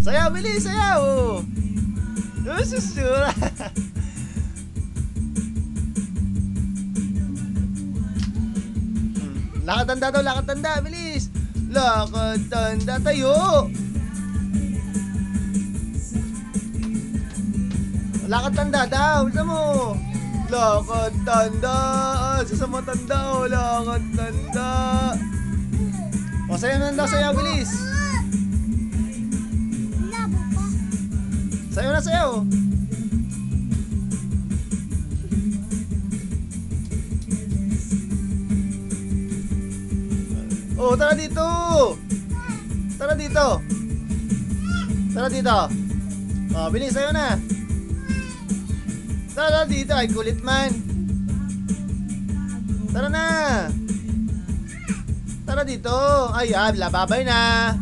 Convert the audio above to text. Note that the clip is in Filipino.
Sayaw, bilis, sayaw. Susura. Lakad tanda daw, lakad tanda, bilis. Lakad tanda, tayo. Lakad tanda daw, bisa mo. Lakad tanda. Sasama tanda, oh. Lakad tanda. O, sayaw na daw, sayaw, bilis. Sayaw na, sayaw. Oh, tara dito. Tara dito. Tara dito. Oh, bilis, sayaw na. Tara dito, ay kulit man. Tara na. Tara dito. Ay, lababay na.